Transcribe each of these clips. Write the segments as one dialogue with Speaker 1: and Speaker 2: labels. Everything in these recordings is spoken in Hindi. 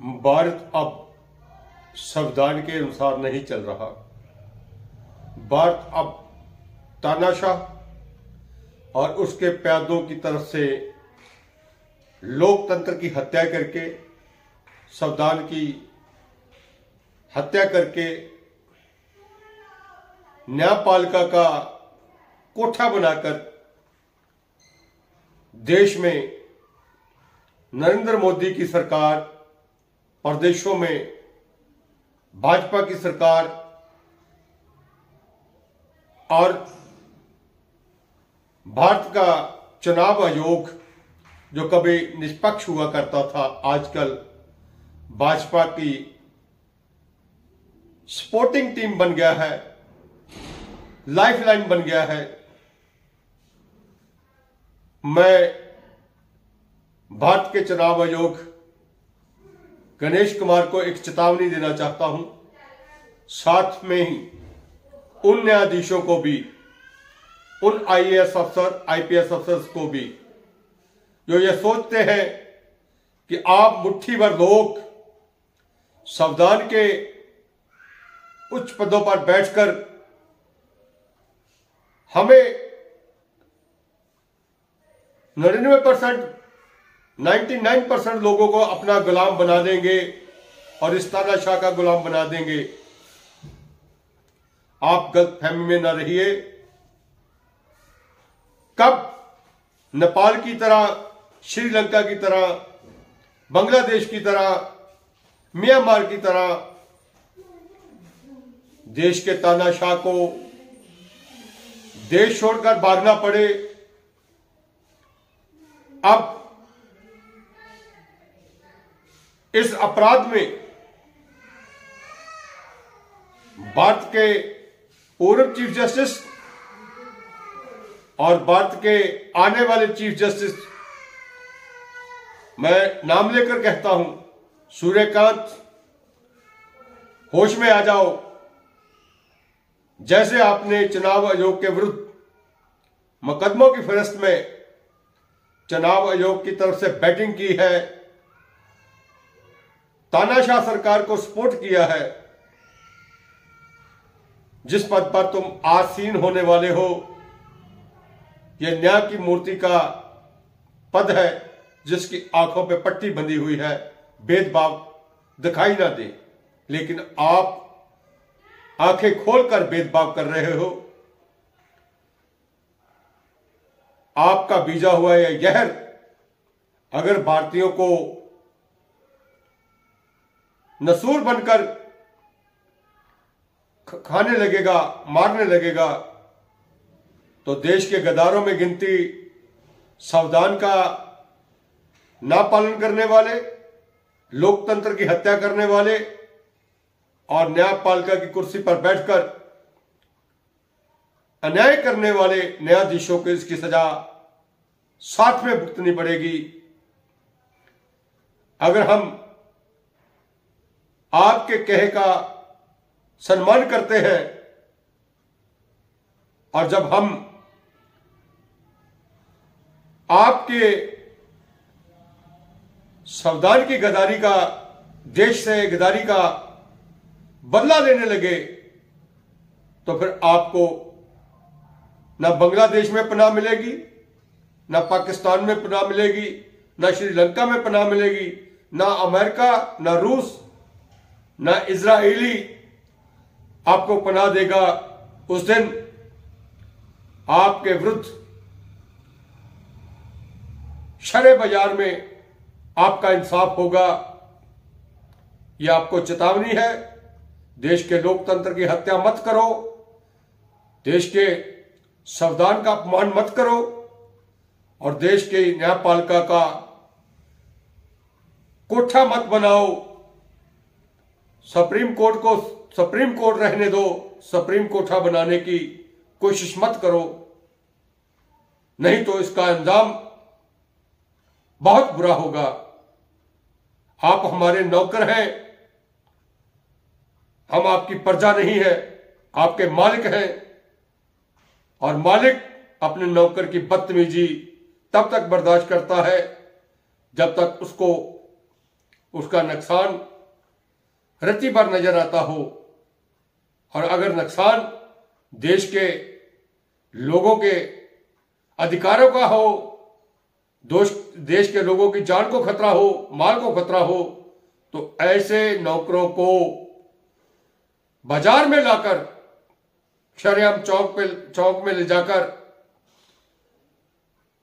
Speaker 1: भारत अब संविधान के अनुसार नहीं चल रहा। भारत अब तानाशाह और उसके प्यादों की तरफ से लोकतंत्र की हत्या करके, संविधान की हत्या करके, न्यायपालिका का कोठा बनाकर देश में नरेंद्र मोदी की सरकार, प्रदेशों में भाजपा की सरकार और भारत का चुनाव आयोग जो कभी निष्पक्ष हुआ करता था, आजकल भाजपा की सपोर्टिंग टीम बन गया है, लाइफलाइन बन गया है। मैं भारत के चुनाव आयोग गणेश कुमार को एक चेतावनी देना चाहता हूं, साथ में ही उन न्यायाधीशों को भी, उन आईएएस अफसर, आईपीएस अफसर्स को भी जो ये सोचते हैं कि आप मुट्ठी भर लोग संविधान के उच्च पदों पर बैठकर हमें 99% लोगों को अपना गुलाम बना देंगे और इस तानाशाह का गुलाम बना देंगे। आप गलतफहमी में न रहिए। कब नेपाल की तरह, श्रीलंका की तरह, बांग्लादेश की तरह, म्यांमार की तरह देश के तानाशाह को देश छोड़कर भागना पड़े। अब इस अपराध में भारत के पूर्व चीफ जस्टिस और भारत के आने वाले चीफ जस्टिस, मैं नाम लेकर कहता हूं, सूर्यकांत, होश में आ जाओ। जैसे आपने चुनाव आयोग के विरुद्ध मुकदमों की फहरिस्त में चुनाव आयोग की तरफ से बैटिंग की है, तानाशाह सरकार को सपोर्ट किया है, जिस पद पर तुम आसीन होने वाले हो, यह न्याय की मूर्ति का पद है जिसकी आंखों पे पट्टी बंधी हुई है, भेदभाव दिखाई ना दे, लेकिन आप आंखें खोलकर भेदभाव कर रहे हो। आपका बीजा हुआ यह जहर अगर भारतीयों को नसूर बनकर खाने लगेगा, मारने लगेगा, तो देश के गद्दारों में गिनती संविधान का ना पालन करने वाले, लोकतंत्र की हत्या करने वाले और न्यायपालिका की कुर्सी पर बैठकर अन्याय करने वाले न्यायाधीशों को इसकी सजा साथ में भुगतनी पड़ेगी। अगर हम आपके कहे का सम्मान करते हैं और जब हम आपके संविधान की गद्दारी का, देश से गद्दारी का बदला लेने लगे, तो फिर आपको ना बांग्लादेश में पनाह मिलेगी, ना पाकिस्तान में पनाह मिलेगी, ना श्रीलंका में पनाह मिलेगी, ना अमेरिका, ना रूस, ना इजरायली आपको पनाह देगा। उस दिन आपके विरुद्ध शरे बाजार में आपका इंसाफ होगा। यह आपको चेतावनी है। देश के लोकतंत्र की हत्या मत करो, देश के संविधान का अपमान मत करो और देश के न्यायपालिका का कोठा मत बनाओ। सुप्रीम कोर्ट को सुप्रीम कोर्ट रहने दो, सुप्रीम कोठा बनाने की कोशिश मत करो, नहीं तो इसका अंजाम बहुत बुरा होगा। आप हमारे नौकर हैं, हम आपकी प्रजा नहीं है, आपके मालिक हैं, और मालिक अपने नौकर की बदतमीजी तब तक बर्दाश्त करता है जब तक उसको उसका नुकसान रत्ती भर नजर आता हो, और अगर नुकसान देश के लोगों के अधिकारों का हो, देश के लोगों की जान को खतरा हो, माल को खतरा हो, तो ऐसे नौकरों को बाजार में लाकर, शरेआम चौक में ले जाकर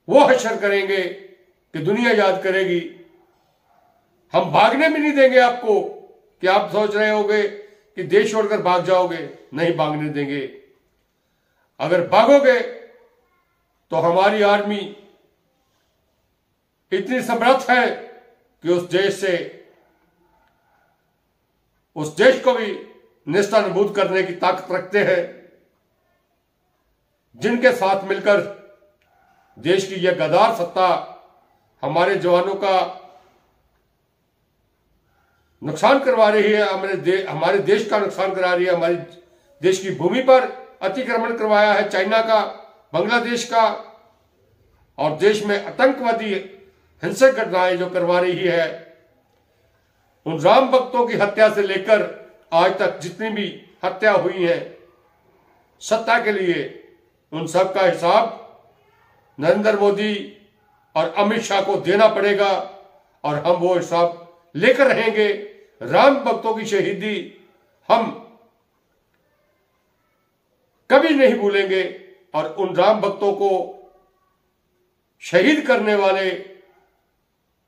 Speaker 1: वो हश्र करेंगे कि दुनिया याद करेगी। हम भागने भी नहीं देंगे आपको कि आप सोच रहे होगे कि देश छोड़कर भाग जाओगे, नहीं भागने देंगे। अगर भागोगे तो हमारी आर्मी इतनी समर्थ है कि उस देश को भी नेस्तनाबूद करने की ताकत रखते हैं। जिनके साथ मिलकर देश की यह गद्दार सत्ता हमारे जवानों का नुकसान करवा रही है, हमारे देश का नुकसान करा रही है, हमारे देश की भूमि पर अतिक्रमण करवाया है चाइना का, बांग्लादेश का, और देश में आतंकवादी हिंसक घटनाएं जो करवा रही है। उन राम भक्तों की हत्या से लेकर आज तक जितनी भी हत्या हुई है सत्ता के लिए, उन सब का हिसाब नरेंद्र मोदी और अमित शाह को देना पड़ेगा, और हम वो हिसाब लेकर रहेंगे। राम भक्तों की शहीदी हम कभी नहीं भूलेंगे, और उन राम भक्तों को शहीद करने वाले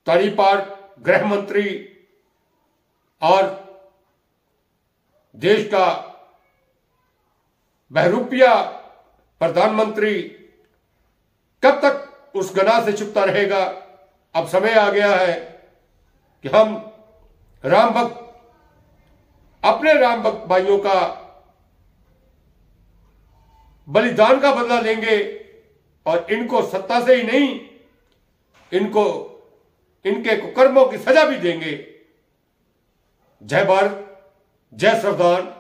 Speaker 1: तड़ीपार गृह मंत्री और देश का बहरूपिया प्रधानमंत्री कब तक उस गुनाह से छुपता रहेगा। अब समय आ गया है कि हम राम भक्त, अपने राम भक्त भाइयों का बलिदान का बदला लेंगे, और इनको सत्ता से ही नहीं, इनको इनके कुकर्मों की सजा भी देंगे। जय भारत, जय संविधान।